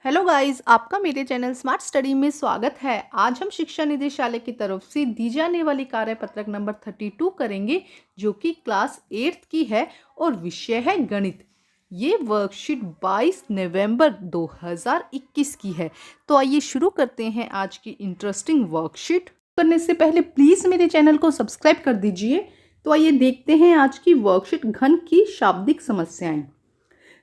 Hello guys, आपका मेरे channel smart study में स्वागत है। आज हम शिक्षा निदेशालय की तरफ से दी जाने वाली कार्यपत्रक नंबर 32 करेंगे, जो कि क्लास 8th की है और विषय है गणित। ये वर्कशीट 22 नवंबर 2021 की है। तो आइए शुरू करते हैं आज की इंटरेस्टिंग वर्कशीट। करने से पहले प्लीज़ मेरे चैनल को सब्सक्राइब कर दीजिए। तो आइए देखते हैं आज की वर्कशीट, घन की शाब्दिक समस्याएं।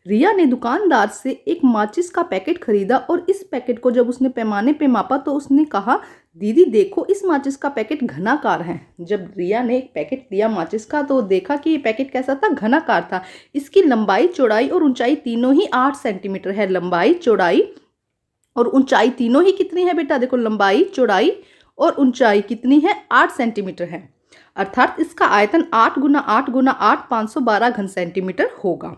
रिया ने दुकानदार से एक माचिस का पैकेट खरीदा और इस पैकेट को जब उसने पैमाने पे मापा तो उसने कहा, दीदी देखो, इस माचिस का पैकेट घनाकार है। जब रिया ने एक पैकेट लिया माचिस का तो देखा कि ये पैकेट कैसा था, घनाकार था। इसकी लंबाई, चौड़ाई और ऊंचाई तीनों ही 8 सेंटीमीटर है। लंबाई, चौड़ाई और ऊंचाई तीनों ही कितनी है बेटा? देखो, लंबाई, चौड़ाई और ऊंचाई कितनी है? 8 सेंटीमीटर है। अर्थात इसका आयतन 8 गुना 8 गुना 8 512 घन सेंटीमीटर होगा।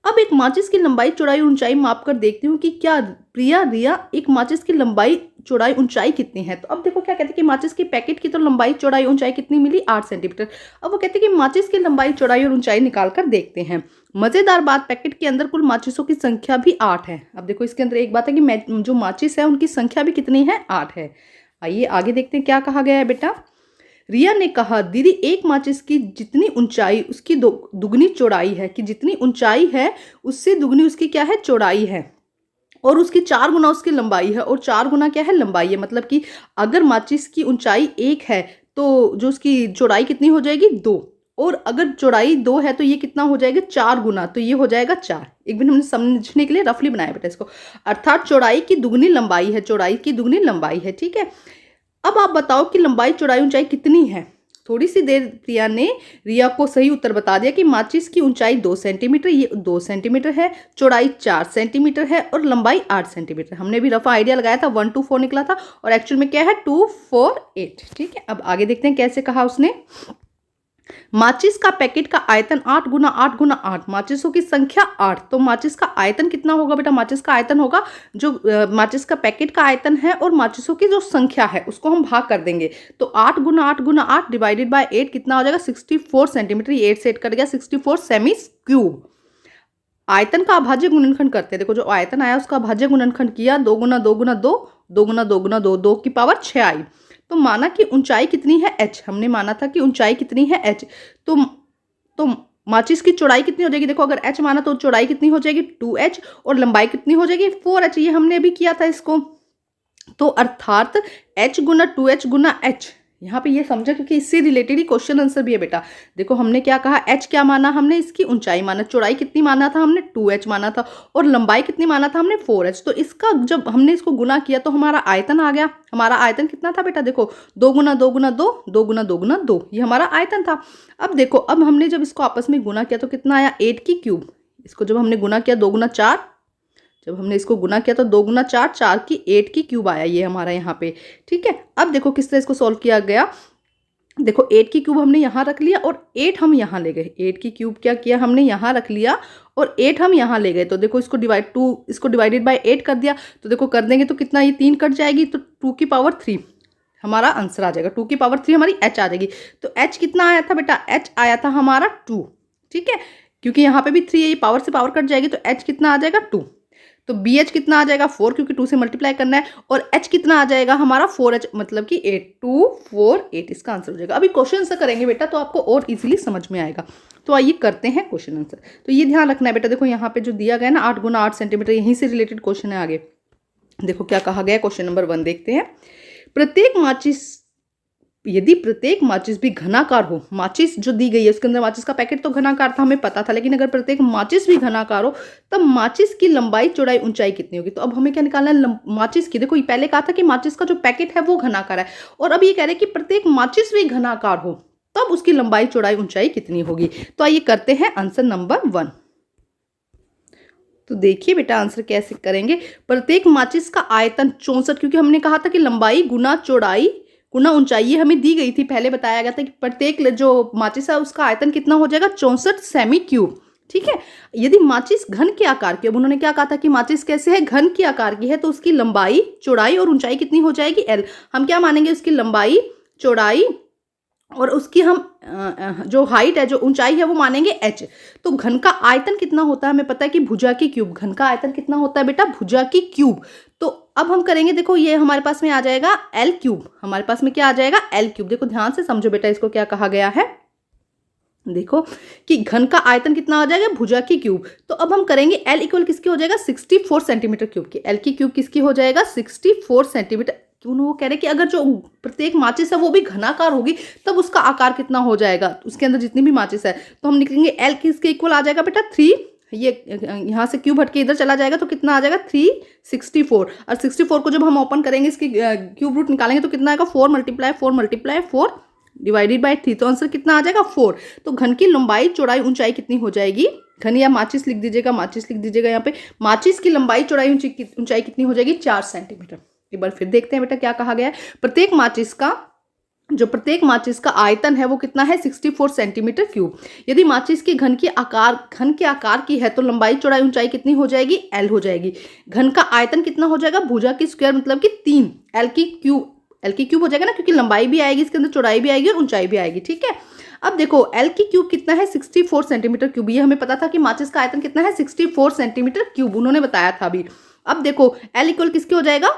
अब एक माचिस की लंबाई, चौड़ाई, ऊंचाई माप कर देखती हूँ कि क्या रिया एक माचिस की लंबाई, चौड़ाई, ऊंचाई कितनी है। तो अब देखो क्या कहते हैं कि माचिस के पैकेट की तो लंबाई, चौड़ाई, ऊंचाई कितनी मिली? 8 सेंटीमीटर। अब वो कहते हैं कि माचिस की लंबाई, चौड़ाई और ऊंचाई निकाल कर देखते हैं। मजेदार बात, पैकेट के अंदर कुल माचिसों की संख्या भी 8 है। अब देखो इसके अंदर एक बात है कि जो माचिस है उनकी संख्या भी कितनी है? 8 है। आइए आगे देखते हैं क्या कहा गया है बेटा। रिया ने कहा, दीदी एक माचिस की जितनी ऊंचाई उसकी दुगनी चौड़ाई है, कि जितनी ऊंचाई है उससे दुगनी उसकी क्या है? चौड़ाई है। और उसकी 4 गुना उसकी लंबाई है, और 4 गुना क्या है? लंबाई है। मतलब कि अगर माचिस की ऊंचाई 1 है तो जो उसकी चौड़ाई कितनी हो जाएगी? 2। और अगर चौड़ाई 2 है तो ये कितना हो जाएगा? 4 गुना, तो ये हो जाएगा 4। एक मिनट, हमने समझने के लिए रफली बनाया बेटा इसको। अर्थात चौड़ाई की दुगनी लंबाई है, चौड़ाई की दुगनी लंबाई है। ठीक है, अब आप बताओ कि लंबाई, चौड़ाई, ऊंचाई कितनी है। थोड़ी सी देर प्रिया ने रिया को सही उत्तर बता दिया कि माचिस की ऊंचाई 2 सेंटीमीटर, ये 2 सेंटीमीटर है, चौड़ाई 4 सेंटीमीटर है और लंबाई 8 सेंटीमीटर। हमने भी रफा आइडिया लगाया था, 1 2 4 निकला था और एक्चुअल में क्या है? 2 4 8। ठीक है, अब आगे देखते हैं कैसे कहा उसने। माचिस का पैकेट का आयतन 8 गुना 8 गुना 8, माचिसों की संख्या 8। तो माचिस का आयतन कितना होगा बेटा? माचिस का आयतन होगा जो माचिस का पैकेट का आयतन है और माचिसों की जो संख्या है उसको हम भाग कर देंगे। तो 8 गुना 8 गुना 8 डिवाइडेड बाय 8 कितना हो जाएगा? 64 सेंटीमीटर। ये 8 से 8 कट गया, 64 सेमी क्यूब। आयतन का अभाज्य गुणनखंड करते हैं। देखो, जो आयतन आया उसका अभाज्य गुणनखंड किया, 2 गुना 2 गुना 2, 2 गुना 2 गुना 2, 2 की पावर 6 आई। तो माना कि ऊंचाई कितनी है? h। हमने माना था कि ऊंचाई कितनी है? h। तो माचिस की चौड़ाई कितनी हो जाएगी? देखो, अगर h माना तो चौड़ाई कितनी हो जाएगी? 2h। और लंबाई कितनी हो जाएगी? 4h। ये हमने अभी किया था इसको। तो अर्थात h गुना 2h गुना h। यहाँ पे ये समझा क्योंकि इससे रिलेटेड ही क्वेश्चन आंसर भी है बेटा। देखो, हमने क्या कहा? h क्या माना? हमने इसकी ऊंचाई माना। चौड़ाई कितनी माना था? हमने 2h माना था। और लंबाई कितनी माना था? हमने 4h। तो इसका जब हमने इसको गुना किया तो हमारा आयतन आ गया। हमारा आयतन कितना था बेटा? देखो, 2 गुना 2 गुना 2, 2 गुना 2 गुना 2, ये हमारा आयतन था। अब देखो, अब हमने जब इसको आपस में गुना किया तो कितना आया? 8 की क्यूब। इसको जब हमने गुना किया 2 गुना 4, जब हमने इसको गुना किया तो 2 गुना 4, 4 की 8 की क्यूब आया ये हमारा यहाँ पे। ठीक है, अब देखो किस तरह इसको सॉल्व किया गया। देखो, 8 की क्यूब हमने यहाँ रख लिया और 8 हम यहाँ ले गए। 8 की क्यूब क्या किया हमने? यहाँ रख लिया और 8 हम यहाँ ले गए। तो देखो, इसको डिवाइडेड बाय 8 कर दिया। तो देखो कर देंगे तो कितना? ये 3 कट जाएगी तो 2 की पावर 3 हमारा आंसर आ जाएगा। 2 की पावर 3 हमारी h आ जाएगी। तो h कितना आया था बेटा? h आया था हमारा 2। ठीक है, क्योंकि यहाँ पे भी 3 है, ये पावर से पावर कट जाएगी तो h कितना आ जाएगा? 2। तो BH कितना आ जाएगा? 4, क्योंकि 2 से मल्टीप्लाई करना है। और H कितना आ जाएगा हमारा? 4H, मतलब कि 8। 2 4 8 इसका आंसर हो जाएगा। अभी क्वेश्चन आंसर करेंगे बेटा तो आपको और इजीली समझ में आएगा। तो आइए करते हैं क्वेश्चन आंसर। तो ये ध्यान रखना है बेटा, देखो यहाँ पे जो दिया गया है ना 8 गुना 8 सेंटीमीटर, यहीं से रिलेटेड क्वेश्चन है। आगे देखो क्या कहा गया है। क्वेश्चन नंबर 1 देखते हैं। यदि प्रत्येक माचिस भी घनाकार हो, माचिस जो दी गई है उसके अंदर माचिस का पैकेट तो घनाकार था, हमें पता था, लेकिन अगर प्रत्येक माचिस भी घनाकार हो तब माचिस की लंबाई, चौड़ाई, ऊंचाई कितनी होगी। तो अब हमें क्या निकालना है? माचिस की। देखो, ये पहले कहा था कि माचिस का जो पैकेट है वो घनाकार है, और अब ये कह रहे हैं कि प्रत्येक माचिस भी घनाकार हो तब उसकी लंबाई, चौड़ाई, ऊंचाई कितनी होगी। तो आइए करते हैं आंसर नंबर 1। तो देखिए बेटा, आंसर कैसे करेंगे। प्रत्येक माचिस का आयतन 64, क्योंकि हमने कहा था कि लंबाई गुना चौड़ाई गुना ऊंचाई, ये हमें दी गई थी, पहले बताया गया था कि प्रत्येक जो माचिस है उसका आयतन कितना हो जाएगा? 64 सेमी क्यूब। ठीक है, यदि माचिस घन के आकार की, अब उन्होंने क्या कहा था कि माचिस कैसे है? घन के आकार की है, तो उसकी लंबाई, चौड़ाई और ऊंचाई कितनी हो जाएगी? L। हम क्या मानेंगे? उसकी लंबाई, चौड़ाई और उसकी हम जो हाइट है, जो ऊंचाई है, वो मानेंगे h। तो घन का आयतन कितना होता है हमें पता है कि भुजा की क्यूब। घन का आयतन कितना होता है बेटा? भुजा की क्यूब। तो अब हम करेंगे, देखो ये हमारे पास में आ जाएगा l क्यूब। हमारे पास में क्या आ जाएगा? l cube. देखो ध्यान से समझो बेटा, इसको क्या कहा गया है। देखो कि घन का आयतन कितना आ जाएगा? भुजा की क्यूब। तो अब हम करेंगे l इक्वल किसकी हो जाएगा? 64 सेंटीमीटर क्यूब की। l की क्यूब किसकी हो जाएगा? 64 सेंटीमीटर। क्यों? वो कह रहे कि अगर जो प्रत्येक माचिस है वो भी घनाकार होगी तब उसका आकार कितना हो जाएगा, उसके अंदर जितनी भी माचिस है। तो हम निकलेंगे l किसके इक्वल आ जाएगा बेटा? 3। ये यहाँ से क्यूब हट के इधर चला जाएगा तो कितना आ जाएगा? 364। और 64 को जब हम ओपन करेंगे, इसकी क्यूब रूट निकालेंगे तो कितना आएगा? 4 × 4 × 4 डिवाइडेड बाय 3। तो आंसर कितना आ जाएगा? 4। तो घन की लंबाई चौड़ाई ऊंचाई कितनी हो जाएगी? घन या माचिस लिख दीजिएगा, माचिस लिख दीजिएगा यहाँ पे। माचिस की लंबाई चौड़ाई ऊंचाई कितनी हो जाएगी? 4 सेंटीमीटर। एक बार फिर देखते हैं बेटा क्या कहा गया है। प्रत्येक माचिस का आयतन है वो कितना है? 64 सेंटीमीटर क्यूब। यदि माचिस की घन के आकार की है तो लंबाई चौड़ाई ऊंचाई कितनी हो जाएगी? l हो जाएगी। घन का आयतन कितना हो जाएगा? भुजा की स्क्वायर मतलब कि 3 l की क्यूब हो जाएगा ना, क्योंकि लंबाई भी आएगी इसके अंदर, चौड़ाई भी आएगी और ऊंचाई भी आएगी। ठीक है। अब देखो l की क्यूब कितना है? 64 सेंटीमीटर क्यूब। ये हमें पता था कि माचिस का आयतन कितना है? 64 सेंटीमीटर क्यूब, उन्होंने बताया था अभी। अब देखो l इक्वल किसके हो जाएगा?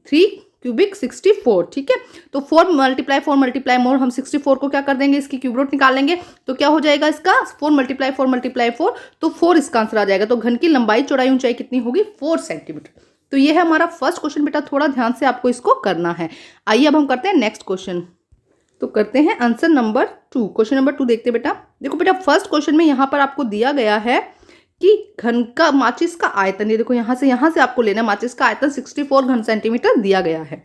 3 क्यूबिक 64। ठीक है। तो 4 × 4 मोर, हम 64 को क्या कर देंगे? इसकी क्यूब रूट निकाल लेंगे तो क्या हो जाएगा इसका? 4 × 4 × 4, तो 4 इसका आंसर आ जाएगा। तो घन की लंबाई चौड़ाई ऊंचाई कितनी होगी? 4 सेंटीमीटर। तो ये है हमारा फर्स्ट क्वेश्चन बेटा, थोड़ा ध्यान से आपको इसको करना है। आइए अब हम करते हैं नेक्स्ट क्वेश्चन। तो करते हैं आंसर नंबर 2। क्वेश्चन नंबर 2 देखते हैं बेटा। देखो बेटा, फर्स्ट क्वेश्चन में यहाँ पर आपको दिया गया है कि घन का माचिस का आयतन, ये देखो यहाँ से आपको लेना है। माचिस का आयतन 64 घन सेंटीमीटर दिया गया है।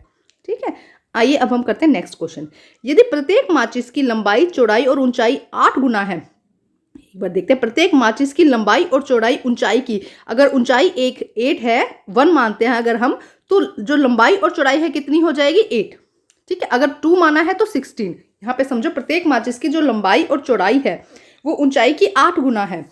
ठीक है। आइए अब हम करते हैं नेक्स्ट क्वेश्चन। यदि प्रत्येक माचिस की लंबाई चौड़ाई और ऊंचाई 8 गुना है, एक बार देखते हैं, प्रत्येक माचिस की लंबाई और चौड़ाई ऊंचाई की, अगर ऊंचाई 8 है, 1 मानते हैं अगर हम, तो जो लंबाई और चौड़ाई है कितनी हो जाएगी? 8। ठीक है। अगर 2 माना है तो 16। यहाँ पे समझो, प्रत्येक माचिस की जो लंबाई और चौड़ाई है वो ऊंचाई की 8 गुना है।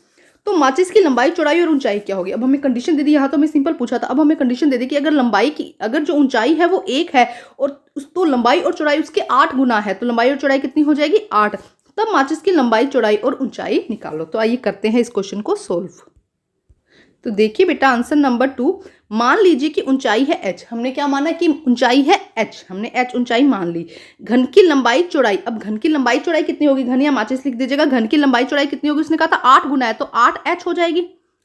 तो माचिस की लंबाई चौड़ाई और ऊंचाई क्या होगी? अब हमें कंडीशन दे दी, यहाँ तो हमें सिंपल पूछा था। अब हमें कंडीशन दे दी कि अगर जो ऊंचाई है वो 1 है और तो लंबाई और चौड़ाई उसके 8 गुना है, तो लंबाई और चौड़ाई कितनी हो जाएगी? 8। तब माचिस की लंबाई चौड़ाई और ऊंचाई निकालो। तो आइए करते हैं इस क्वेश्चन को सोल्व। तो देखिए बेटा, आंसर नंबर 2, मान लीजिए कि ऊंचाई है h। हमने क्या माना कि ऊंचाई है h, हमने h ऊंचाई मान ली। घन की लंबाई चौड़ाई, अब घन की लंबाई चौड़ाई कितनी होगी? घन या माचिस लिख दीजिएगा। घन की लंबाई चौड़ाई कितनी होगी? उसने कहा था 8 गुना है, तो 8h हो जाएगी,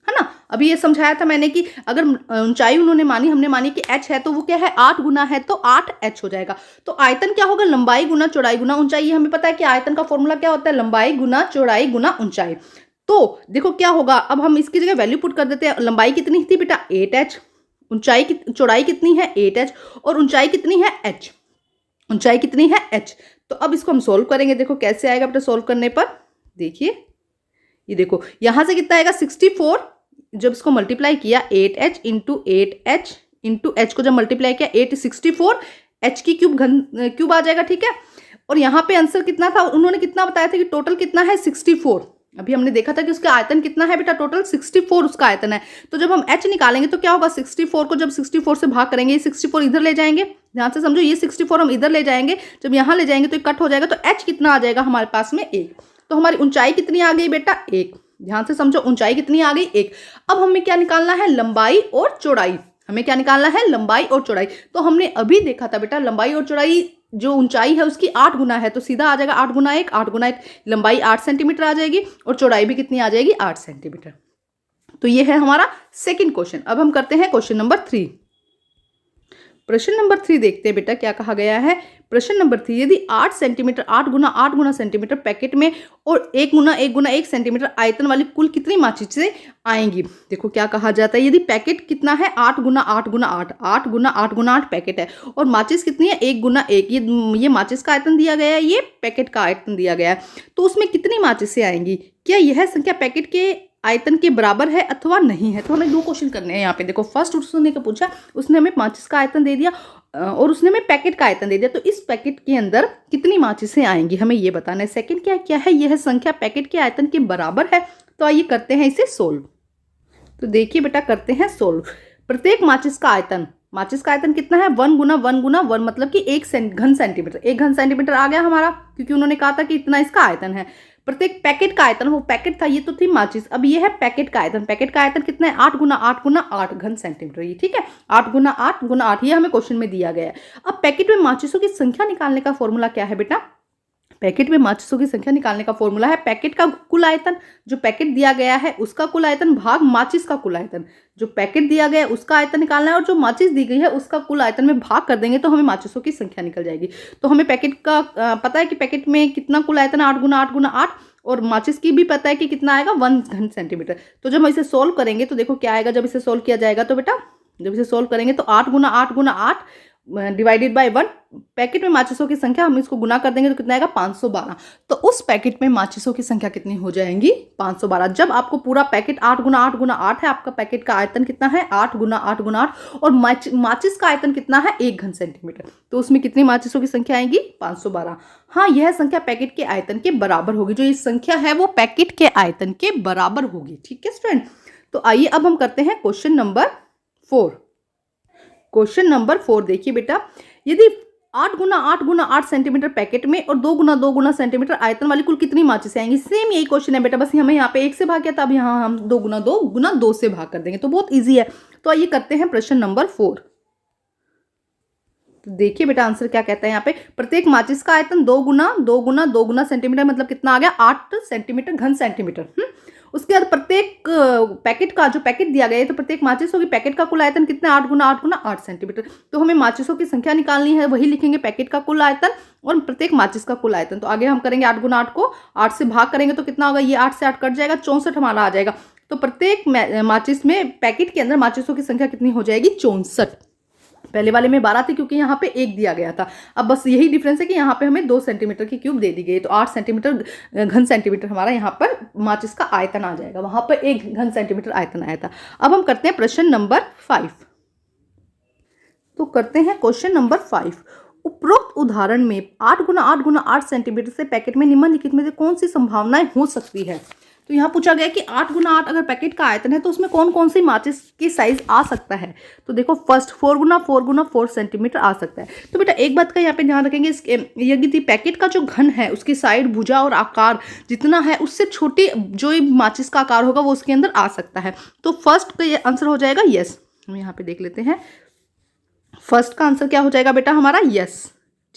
है ना। अभी ये समझाया था मैंने कि अगर ऊंचाई उन्होंने मानी, हमने मानी कि h है, तो वो क्या है? 8 गुना है, तो 8h हो जाएगा। तो आयतन क्या होगा? लंबाई गुना चौड़ाई गुना ऊंचाई। ये हमें पता है कि आयतन का फॉर्मूला क्या होता है? लंबाई गुना चौड़ाई गुना ऊंचाई। तो देखो क्या होगा, अब हम इसकी जगह वैल्यू पुट कर देते हैं। लंबाई कितनी थी बेटा? 8h। चौड़ाई कितनी है? 8h। और ऊंचाई कितनी है? h। ऊंचाई कितनी है? h। तो अब इसको हम सोल्व करेंगे। देखो कैसे आएगा बेटा सोल्व करने पर। देखिए ये देखो, यहां से कितना आएगा? 64। जब इसको मल्टीप्लाई किया 8h into 8h into h को जब मल्टीप्लाई किया 864, h की क्यूब आ जाएगा। ठीक है। और यहाँ पे आंसर कितना था? उन्होंने कितना बताया था कि टोटल कितना है? 64। अभी हमने देखा था कि उसका आयतन कितना है बेटा? टोटल 64 उसका आयतन है। तो जब हम h निकालेंगे तो क्या होगा? 64 को जब 64 से भाग करेंगे, ये 64 इधर ले जाएंगे। ध्यान से समझो, ये 64 हम इधर ले जाएंगे, जब यहाँ ले जाएंगे तो ये कट हो जाएगा। तो h कितना आ जाएगा हमारे पास में? 1। तो हमारी ऊंचाई कितनी आ गई बेटा? 1। ध्यान से समझो, ऊंचाई कितनी आ गई? 1। अब हमें क्या निकालना है? लंबाई और चौड़ाई। हमें क्या निकालना है? लंबाई और चौड़ाई। तो हमने अभी देखा था बेटा, लंबाई और चौड़ाई जो ऊंचाई है उसकी 8 गुना है, तो सीधा आ जाएगा 8 गुना 1, 8 गुना 1, लंबाई 8 सेंटीमीटर आ जाएगी और चौड़ाई भी कितनी आ जाएगी? 8 सेंटीमीटर। तो ये है हमारा सेकंड क्वेश्चन। अब हम करते हैं क्वेश्चन नंबर 3। प्रश्न नंबर 3 देखते हैं बेटा क्या कहा गया है। प्रश्न नंबर 3, यदि 8 सेंटीमीटर 8 गुना सेंटीमीटर पैकेट में और 1 गुना 1 सेंटीमीटर आयतन वाली कुल कितनी माचिसें आएंगी? देखो क्या कहा जाता है, यदि पैकेट कितना है? 8 गुना 8 गुना 8, 8 गुना 8 गुना 8 पैकेट है, और माचिस कितनी है? 1 गुना 1। ये माचिस का आयतन दिया गया है, ये पैकेट का आयतन दिया गया है। तो उसमें कितनी माचिसें आएंगी? क्या यह संख्या पैकेट के आयतन के बराबर है अथवा नहीं है? तो हमें 2 क्वेश्चन करने हैं यहाँ पे। देखो फर्स्ट उसने क्या पूछा, उसने हमें माचिस का आयतन दे दिया और उसने हमें पैकेट का आयतन दे दिया। तो इस पैकेट के अंदर कितनी माचिसें आएंगी हमें ये बताना है। सेकंड क्या है, यह संख्या पैकेट के आयतन के बराबर है। तो आइए करते हैं इसे सोल्व। तो देखिए बेटा करते हैं सोल्व। प्रत्येक माचिस का आयतन माचिस का आयतन कितना है 1 गुना 1 गुना 1 मतलब कि 1 घन सेंटीमीटर। 1 घन सेंटीमीटर आ गया हमारा, क्योंकि उन्होंने कहा था कि इतना इसका आयतन है। प्रत्येक पैकेट का आयतन, वो पैकेट था, ये तो थी माचिस, अब ये है पैकेट का आयतन। पैकेट का आयतन कितना है 8 गुना 8 गुना 8 घन सेंटीमीटर, ये ठीक है 8 गुना 8 गुना 8, ये हमें क्वेश्चन में दिया गया है। अब पैकेट में माचिसों की संख्या निकालने का फॉर्मूला क्या है बेटा? पैकेट में माचिसों की संख्या निकालने का फॉर्मूला है पैकेट का कुल आयतन, जो पैकेट दिया गया है उसका कुल आयतन भाग माचिस का कुल आयतन। जो पैकेट दिया गया है उसका आयतन निकालना है और जो माचिस दी गई है उसका कुल आयतन में भाग कर देंगे तो हमें माचिसों की संख्या निकल जाएगी। तो हमें पैकेट का पता है कि पैकेट में कितना कुल आयतन 8 गुना 8 गुना 8, और माचिस की भी पता है कि कितना आएगा 1 घन सेंटीमीटर। तो जब हम इसे सोल्व करेंगे तो देखो क्या आएगा। जब इसे सोल्व किया जाएगा तो बेटा, जब इसे सोल्व करेंगे तो 8 गुना 8 गुना 8 डिवाइडेड बाय 1, पैकेट में माचिसों की संख्या हम इसको गुना कर देंगे तो कितना आएगा 512। तो उस पैकेट में माचिसों की संख्या कितनी हो जाएंगी 512। जब आपको पूरा पैकेट 8 गुना 8 गुना 8 है, आपका पैकेट का आयतन कितना है 8 गुना 8 गुना 8, और माचिस का आयतन कितना है 1 घन सेंटीमीटर, तो उसमें कितनी माचिसों की संख्या आएगी 512। हाँ, यह संख्या पैकेट के आयतन के बराबर होगी। जो ये संख्या है वो पैकेट के आयतन के बराबर होगी। ठीक है स्टूडेंट, तो आइए अब हम करते हैं क्वेश्चन नंबर 4। क्वेश्चन नंबर 4 देखिए बेटा, यदि 8 गुना 8 सेंटीमीटर पैकेट में और 2 गुना सेंटीमीटर आयतन वाली कुल कितनी माचिस आएंगी? सेम यही क्वेश्चन है बेटा, बस हमें यहाँ पे 1 से भाग किया था, अब यहाँ हम 2 गुना 2 से भाग कर देंगे, तो बहुत इजी है। तो आइए करते हैं प्रश्न नंबर 4। तो देखिए बेटा आंसर क्या कहता है यहाँ पे, प्रत्येक माचिस का आयतन 2 गुना सेंटीमीटर मतलब कितना आ गया 8 सेंटीमीटर घन सेंटीमीटर। उसके बाद प्रत्येक पैकेट का, जो पैकेट दिया गया है तो प्रत्येक माचिस होगी, पैकेट का कुल आयतन कितना 8 गुना 8 सेंटीमीटर। तो हमें माचिसों की संख्या निकालनी है, वही लिखेंगे पैकेट का कुल आयतन और प्रत्येक माचिस का कुल आयतन। तो आगे हम करेंगे 8 गुना 8 को 8 से भाग करेंगे तो कितना होगा, ये 8 से 8 कट जाएगा, 64 हमारा आ जाएगा। तो प्रत्येक माचिस में, पैकेट के अंदर माचिसों की संख्या कितनी हो जाएगी 64। पहले वाले में 12 थी क्योंकि यहाँ पे 1 दिया गया था। अब बस यही डिफरेंस है कि यहाँ पे हमें 2 सेंटीमीटर की क्यूब दे दी गई, तो 8 सेंटीमीटर घन सेंटीमीटर हमारा यहाँ पर माचिस का आयतन आ जाएगा, वहां पर 1 घन सेंटीमीटर आयतन आया था। अब हम करते हैं प्रश्न नंबर 5। तो करते हैं क्वेश्चन नंबर 5। उपरोक्त उदाहरण में 8 गुना 8 सेंटीमीटर से पैकेट में निम्नलिखित में से कौन सी संभावनाएं हो सकती है? तो यहाँ पूछा गया कि 8 गुना 8 अगर पैकेट का आयतन है तो उसमें कौन कौन सी माचिस की साइज आ सकता है? तो देखो फर्स्ट 4 गुना 4 सेंटीमीटर आ सकता है। तो बेटा एक बात का यहाँ पे ध्यान रखेंगे, यदि पैकेट का जो घन है उसकी साइड, भुजा और आकार जितना है उससे छोटी जो माचिस का आकार होगा वो उसके अंदर आ सकता है। तो फर्स्ट का ये आंसर हो जाएगा यस। हम यहाँ पे देख लेते हैं, फर्स्ट का आंसर क्या हो जाएगा बेटा हमारा यस।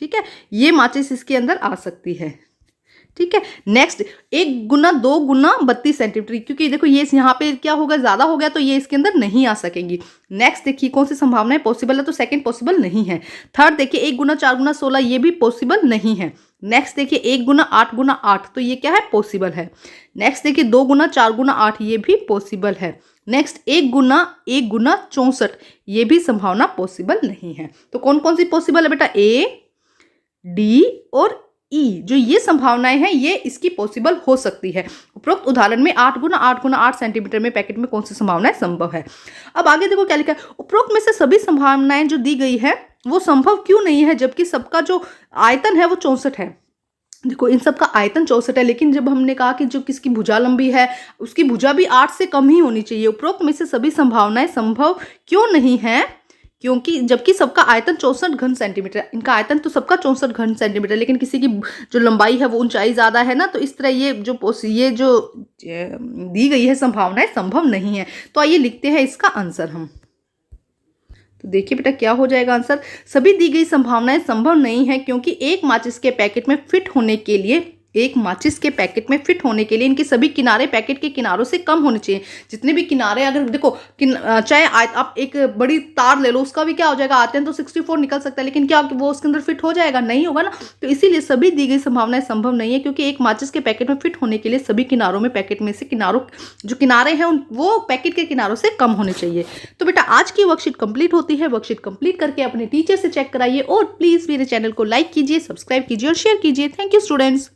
ठीक है, ये माचिस इसके अंदर आ सकती है। ठीक है, नेक्स्ट 1 गुना 2 गुना 32 सेंटीमीटर, क्योंकि देखो ये यहाँ पे क्या होगा ज्यादा हो गया तो ये इसके अंदर नहीं आ सकेंगी। नेक्स्ट देखिए कौन सी संभावना है पॉसिबल है, तो सेकंड पॉसिबल नहीं है। थर्ड देखिए 1 गुना 4 गुना 16, ये भी पॉसिबल नहीं है। नेक्स्ट देखिए 1 गुना 8, तो ये क्या है पॉसिबल है। नेक्स्ट देखिए 2 गुना 4 गुना 8, ये भी पॉसिबल है। नेक्स्ट 1 गुना 64, ये भी संभावना पॉसिबल नहीं है। तो कौन कौन सी पॉसिबल है बेटा, ए, डी और ई, जो ये संभावनाएं हैं ये इसकी पॉसिबल हो सकती है। उपरोक्त उदाहरण में 8 गुना 8 सेंटीमीटर में पैकेट में कौन सी संभावनाएं संभव है? अब आगे देखो क्या लिखा है, उपरोक्त में से सभी संभावनाएं जो दी गई है वो संभव क्यों नहीं है जबकि सबका जो आयतन है वो 64 है। देखो इन सब का आयतन 64 है, लेकिन जब हमने कहा कि जो किसकी भुजा लंबी है उसकी भुजा भी 8 से कम ही होनी चाहिए। उपरोक्त में से सभी संभावनाएं संभव क्यों नहीं है, क्योंकि जबकि सबका आयतन 64 घन सेंटीमीटर, इनका आयतन तो सबका 64 घन सेंटीमीटर, लेकिन किसी की जो लंबाई है वो ऊंचाई ज़्यादा है ना, तो इस तरह ये जो दी गई है संभावनाएं संभव नहीं है। तो आइए लिखते हैं इसका आंसर हम। तो देखिए बेटा क्या हो जाएगा आंसर, सभी दी गई संभावनाएं संभव नहीं है क्योंकि एक माचिस के पैकेट में फिट होने के लिए इनके सभी किनारे पैकेट के किनारों से कम होने चाहिए। जितने भी किनारे, अगर देखो चाहे आप एक बड़ी तार ले लो, उसका भी क्या हो जाएगा, आयतन तो 64 निकल सकता है, लेकिन क्या वो उसके अंदर फिट हो जाएगा, नहीं होगा ना। तो इसीलिए सभी दी गई संभावनाएं संभव नहीं है क्योंकि एक माचिस के पैकेट में फिट होने के लिए सभी किनारों में पैकेट में से जो किनारे हैं वो पैकेट के किनारों से कम होने चाहिए। तो बेटा आज की वर्कशीट कंप्लीट होती है। वर्कशीट कंप्लीट करके अपने टीचर से चेक कराइए और प्लीज मेरे चैनल को लाइक कीजिए, सब्सक्राइब कीजिए और शेयर कीजिए। Thank you students.